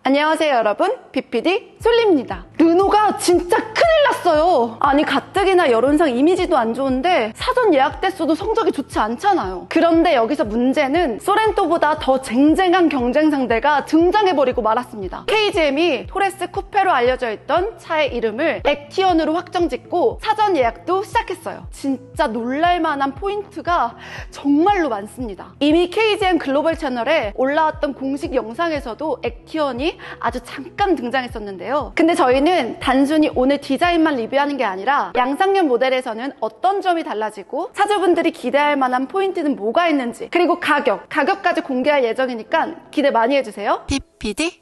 안녕하세요 여러분, BPD 솔리입니다. 르노가 진짜 큰일 났어요. 아니 가뜩이나 여론상 이미지도 안 좋은데 사전 예약됐어도 성적이 좋지 않잖아요. 그런데 여기서 문제는 소렌토보다 더 쟁쟁한 경쟁 상대가 등장해버리고 말았습니다. KGM이 토레스 쿠페로 알려져 있던 차의 이름을 액티언으로 확정짓고 사전 예약도 시작했어요. 진짜 놀랄만한 포인트가 정말로 많습니다. 이미 KGM 글로벌 채널에 올라왔던 공식 영상에서도 액티언이 아주 잠깐 등장했었는데요. 근데 저희는 단순히 오늘 디자인만 리뷰하는 게 아니라 양상형 모델에서는 어떤 점이 달라지고 차주분들이 기대할 만한 포인트는 뭐가 있는지, 그리고 가격까지 공개할 예정이니까 기대 많이 해주세요. BPD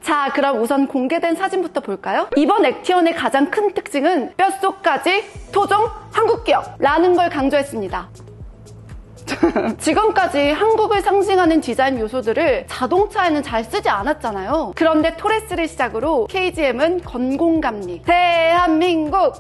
자, 그럼 우선 공개된 사진부터 볼까요? 이번 액티언의 가장 큰 특징은 뼛속까지 토종 한국 기업라는 걸 강조했습니다. 지금까지 한국을 상징하는 디자인 요소들을 자동차에는 잘 쓰지 않았잖아요. 그런데 토레스를 시작으로 KGM은 건공감리, 대한민국!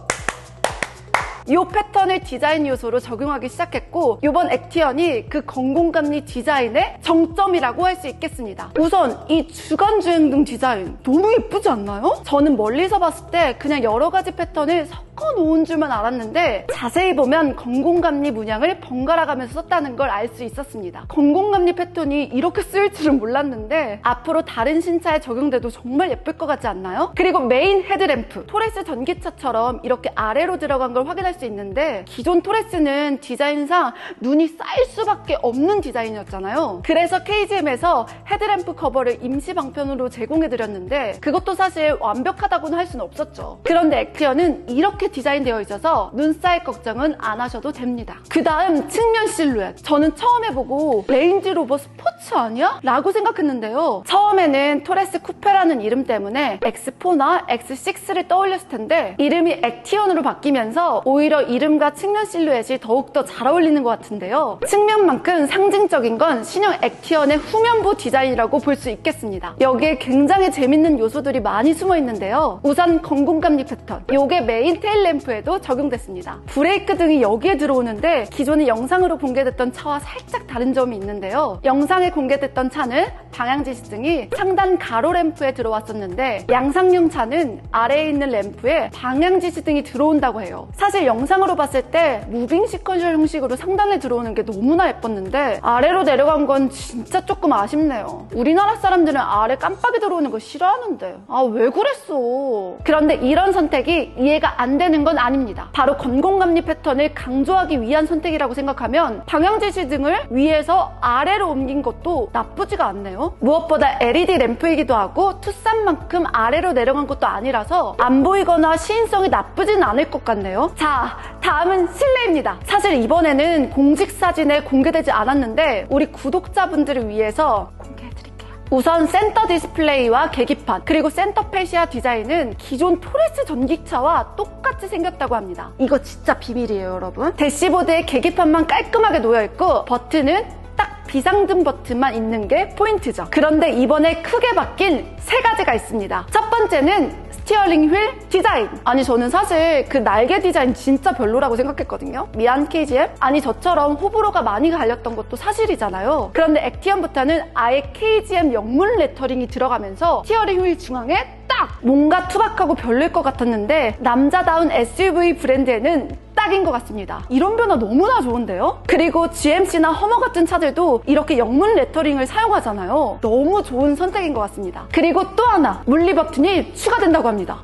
이 패턴을 디자인 요소로 적용하기 시작했고, 이번 액티언이 그 건공감리 디자인의 정점이라고 할 수 있겠습니다. 우선 이 주간주행등 디자인 너무 예쁘지 않나요? 저는 멀리서 봤을 때 그냥 여러 가지 패턴을 섞어 놓은 줄만 알았는데 자세히 보면 건공감리 문양을 번갈아 가면서 썼다는 걸 알 수 있었습니다. 건공감리 패턴이 이렇게 쓰일 줄은 몰랐는데 앞으로 다른 신차에 적용돼도 정말 예쁠 것 같지 않나요? 그리고 메인 헤드램프, 토레스 전기차처럼 이렇게 아래로 들어간 걸 확인할 수 있는데, 기존 토레스는 디자인상 눈이 쌓일 수밖에 없는 디자인이었잖아요. 그래서 KGM에서 헤드램프 커버를 임시 방편으로 제공해드렸는데 그것도 사실 완벽하다고는 할 수는 없었죠. 그런데 액티언은 이렇게 디자인되어 있어서 눈 쌓일 걱정은 안 하셔도 됩니다. 그 다음 측면 실루엣, 저는 처음에 보고 레인지로버 스포츠 아니야? 라고 생각했는데요. 처음에는 토레스 쿠페라는 이름 때문에 X4나 X6를 떠올렸을 텐데 이름이 액티언으로 바뀌면서 오히려 이름과 측면 실루엣이 더욱더 잘 어울리는 것 같은데요. 측면만큼 상징적인 건 신형 액티언의 후면부 디자인이라고 볼 수 있겠습니다. 여기에 굉장히 재밌는 요소들이 많이 숨어 있는데요. 우선 건공감리 패턴, 요게 메인 테일 램프에도 적용됐습니다. 브레이크 등이 여기에 들어오는데 기존의 영상으로 공개됐던 차와 살짝 다른 점이 있는데요. 영상에 공개됐던 차는 방향 지시등이 상단 가로 램프에 들어왔었는데 양상형 차는 아래에 있는 램프에 방향 지시등이 들어온다고 해요. 사실 영상으로 봤을 때 무빙 시퀀셜 형식으로 상단에 들어오는 게 너무나 예뻤는데 아래로 내려간 건 진짜 조금 아쉽네요. 우리나라 사람들은 아래 깜빡이 들어오는 거 싫어하는데 왜 그랬어? 그런데 이런 선택이 이해가 안 되는 건 아닙니다. 바로 건공감리 패턴을 강조하기 위한 선택이라고 생각하면 방향지시 등을 위에서 아래로 옮긴 것도 나쁘지가 않네요. 무엇보다 LED 램프이기도 하고 투싼만큼 아래로 내려간 것도 아니라서 안 보이거나 시인성이 나쁘진 않을 것 같네요. 자, 다음은 실내입니다. 사실 이번에는 공식 사진에 공개되지 않았는데 우리 구독자분들을 위해서 공개해드릴게요. 우선 센터 디스플레이와 계기판, 그리고 센터 페시아 디자인은 기존 토레스 전기차와 똑같이 생겼다고 합니다. 이거 진짜 비밀이에요, 여러분. 대시보드에 계기판만 깔끔하게 놓여있고 버튼은 딱 비상등 버튼만 있는 게 포인트죠. 그런데 이번에 크게 바뀐 세 가지가 있습니다. 첫 번째는 스티어링 휠 디자인. 아니 저는 사실 그 날개 디자인 진짜 별로라고 생각했거든요. 미안 KGM. 아니 저처럼 호불호가 많이 갈렸던 것도 사실이잖아요. 그런데 액티언부터는 아예 KGM 영문 레터링이 들어가면서 스티어링 휠 중앙에 딱! 뭔가 투박하고 별로일 것 같았는데 남자다운 SUV 브랜드에는 딱인 것 같습니다. 이런 변화 너무나 좋은데요? 그리고 GMC나 허머 같은 차들도 이렇게 영문 레터링을 사용하잖아요. 너무 좋은 선택인 것 같습니다. 그리고 또 하나, 물리 버튼이 추가된다고 합니다.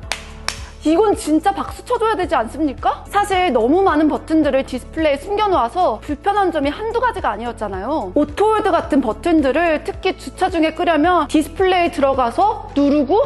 이건 진짜 박수 쳐줘야 되지 않습니까? 사실 너무 많은 버튼들을 디스플레이에 숨겨놓아서 불편한 점이 한두 가지가 아니었잖아요. 오토홀드 같은 버튼들을 특히 주차 중에 끄려면 디스플레이에 들어가서 누르고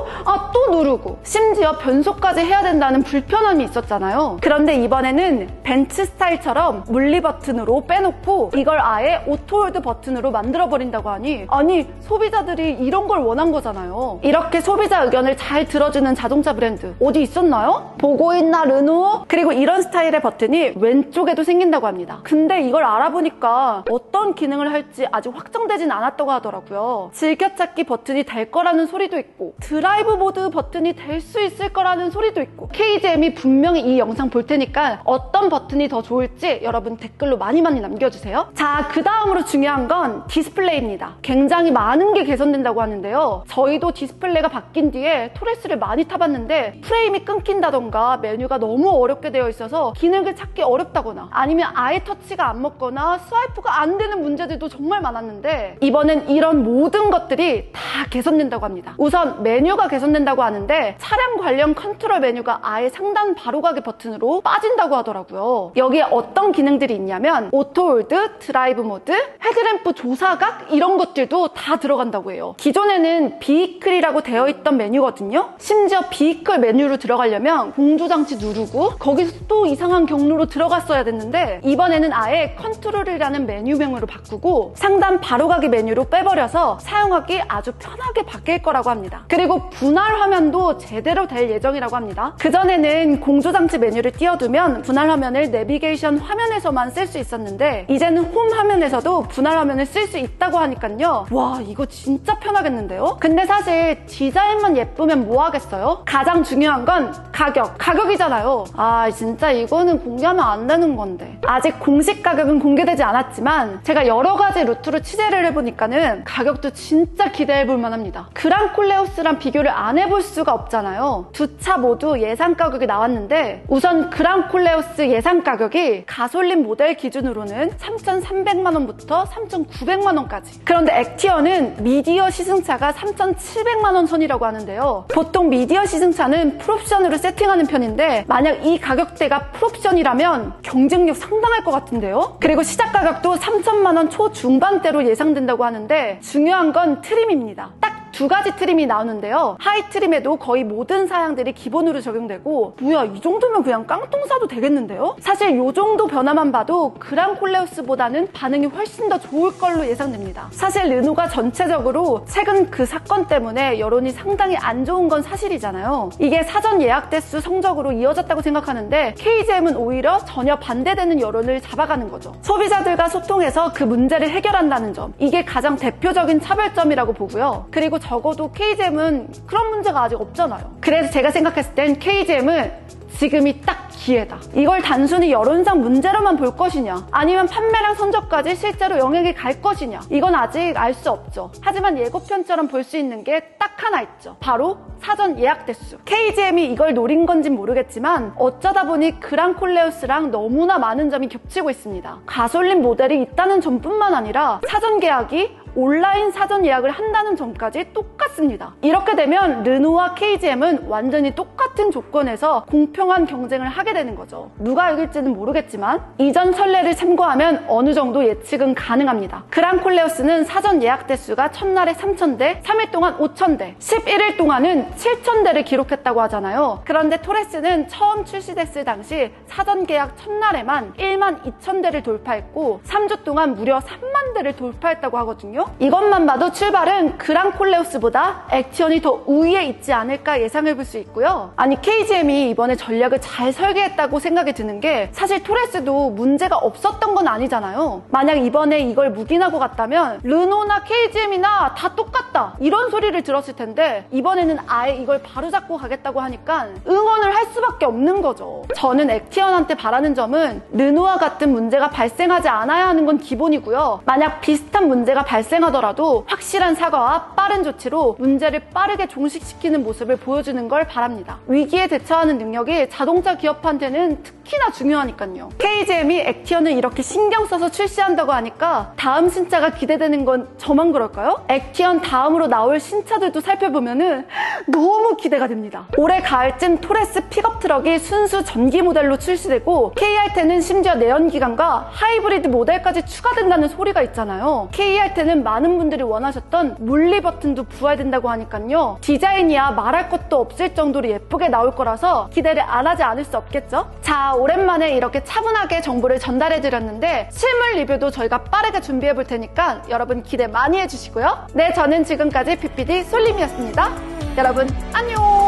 또 누르고 심지어 변속까지 해야 된다는 불편함이 있었잖아요. 그런데 이번에는 벤츠 스타일처럼 물리 버튼으로 빼놓고 이걸 아예 오토홀드 버튼으로 만들어버린다고 하니 아니 소비자들이 이런 걸 원한 거잖아요. 이렇게 소비자 의견을 잘 들어주는 자동차 브랜드 어디 있었어요? 보셨나요? 보고 있나 르노? 그리고 이런 스타일의 버튼이 왼쪽에도 생긴다고 합니다. 근데 이걸 알아보니까 어떤 기능을 할지 아직 확정되진 않았다고 하더라고요. 즐겨찾기 버튼이 될 거라는 소리도 있고 드라이브 모드 버튼이 될 수 있을 거라는 소리도 있고 KGM이 분명히 이 영상 볼 테니까 어떤 버튼이 더 좋을지 여러분 댓글로 많이 남겨주세요. 자, 그 다음으로 중요한 건 디스플레이입니다. 굉장히 많은 게 개선된다고 하는데요. 저희도 디스플레이가 바뀐 뒤에 토레스를 많이 타봤는데 프레임이 끊긴다던가 메뉴가 너무 어렵게 되어 있어서 기능을 찾기 어렵다거나 아니면 아예 터치가 안 먹거나 스와이프가 안 되는 문제들도 정말 많았는데 이번엔 이런 모든 것들이 다 개선된다고 합니다. 우선 메뉴가 개선된다고 하는데 차량 관련 컨트롤 메뉴가 아예 상단 바로가기 버튼으로 빠진다고 하더라고요. 여기에 어떤 기능들이 있냐면 오토홀드, 드라이브 모드, 헤드램프 조사각 이런 것들도 다 들어간다고 해요. 기존에는 비이클이라고 되어 있던 메뉴거든요. 심지어 비이클 메뉴로 들어가려면 공조장치 누르고 거기서 또 이상한 경로로 들어갔어야 됐는데 이번에는 아예 컨트롤이라는 메뉴명으로 바꾸고 상단 바로가기 메뉴로 빼버려서 사용하기 아주 편하게 바뀔 거라고 합니다. 그리고 분할 화면도 제대로 될 예정이라고 합니다. 그전에는 공조장치 메뉴를 띄워두면 분할 화면을 내비게이션 화면에서만 쓸 수 있었는데 이제는 홈 화면에서도 분할 화면을 쓸 수 있다고 하니까요. 와, 이거 진짜 편하겠는데요? 근데 사실 디자인만 예쁘면 뭐 하겠어요? 가장 중요한 건 가격이잖아요. 아, 진짜 이거는 공개하면 안 되는 건데. 아직 공식 가격은 공개되지 않았지만 제가 여러 가지 루트로 취재를 해보니까는 가격도 진짜 기대해볼 만합니다. 그랑콜레오스랑 비교를 안 해볼 수가 없잖아요. 두 차 모두 예상 가격이 나왔는데 우선 그랑콜레오스 예상 가격이 가솔린 모델 기준으로는 3,300만 원부터 3,900만 원까지. 그런데 액티어는 미디어 시승차가 3,700만 원 선이라고 하는데요. 보통 미디어 시승차는 풀옵션으로 세팅하는 편인데 만약 이 가격대가 풀옵션이라면 경쟁력 상당할 것 같은데요. 그리고 시작 가격도 3천만 원 초중반대로 예상된다고 하는데 중요한 건 트림입니다. 딱 두 가지 트림이 나오는데요. 하이 트림에도 거의 모든 사양들이 기본으로 적용되고 뭐야, 이 정도면 그냥 깡통 사도 되겠는데요? 사실 이 정도 변화만 봐도 그랑콜레오스보다는 반응이 훨씬 더 좋을 걸로 예상됩니다. 사실 르노가 전체적으로 최근 그 사건 때문에 여론이 상당히 안 좋은 건 사실이잖아요. 이게 사전 예약 대수 성적으로 이어졌다고 생각하는데 KGM은 오히려 전혀 반대되는 여론을 잡아가는 거죠. 소비자들과 소통해서 그 문제를 해결한다는 점, 이게 가장 대표적인 차별점이라고 보고요. 그리고 적어도 KGM은 그런 문제가 아직 없잖아요. 그래서 제가 생각했을 땐 KGM은 지금이 딱 기회다. 이걸 단순히 여론상 문제로만 볼 것이냐 아니면 판매량 선적까지 실제로 영향이 갈 것이냐, 이건 아직 알 수 없죠. 하지만 예고편처럼 볼 수 있는 게 딱 하나 있죠. 바로 사전 예약 대수. KGM이 이걸 노린 건진 모르겠지만 어쩌다 보니 그랑콜레오스랑 너무나 많은 점이 겹치고 있습니다. 가솔린 모델이 있다는 점뿐만 아니라 사전 계약이 온라인 사전 예약을 한다는 점까지 똑같습니다. 이렇게 되면 르노와 KGM은 완전히 똑같은 조건에서 공평한 경쟁을 하게 되는 거죠. 누가 이길지는 모르겠지만 이전 선례를 참고하면 어느 정도 예측은 가능합니다. 그랑콜레오스는 사전 예약 대수가 첫날에 3,000대, 3일 동안 5,000대, 11일 동안은 7,000대를 기록했다고 하잖아요. 그런데 토레스는 처음 출시됐을 당시 사전 계약 첫날에만 12,000대를 돌파했고 3주 동안 무려 3만 대를 돌파했다고 하거든요. 이것만 봐도 출발은 그랑콜레오스보다 액티언이 더 우위에 있지 않을까 예상해볼 수 있고요. 아니, KGM이 이번에 전략을 잘 설계했다고 생각이 드는 게 사실 토레스도 문제가 없었던 건 아니잖아요. 만약 이번에 이걸 묵인하고 갔다면 르노나 KGM이나 다 똑같다 이런 소리를 들었을 텐데 이번에는 아예 이걸 바로잡고 가겠다고 하니까 응원을 할 수밖에 없는 거죠. 저는 액티언한테 바라는 점은 르노와 같은 문제가 발생하지 않아야 하는 건 기본이고요. 만약 비슷한 문제가 발생하더라도 확실한 사과와 빠른 조치로 문제를 빠르게 종식시키는 모습을 보여주는 걸 바랍니다. 위기에 대처하는 능력이 자동차 기업한테는 특히나 중요하니까요. KGM이 액티언을 이렇게 신경 써서 출시한다고 하니까 다음 신차가 기대되는 건 저만 그럴까요? 액티언 다음으로 나올 신차들도 살펴보면은 너무 기대가 됩니다. 올해 가을쯤 토레스 픽업 트럭이 순수 전기 모델로 출시되고 KR10은 심지어 내연기관과 하이브리드 모델까지 추가된다는 소리가 있잖아요. KR10은 많은 분들이 원하셨던 물리 버튼도 부활된다고 하니까요. 디자인이야 말할 것도 없을 정도로 예쁘게 나올 거라서 기대를 안 하지 않을 수 없겠죠? 자, 오랜만에 이렇게 차분하게 정보를 전달해드렸는데 실물 리뷰도 저희가 빠르게 준비해볼 테니까 여러분 기대 많이 해주시고요. 네, 저는 지금까지 PPD 솔림이었습니다. 여러분 안녕!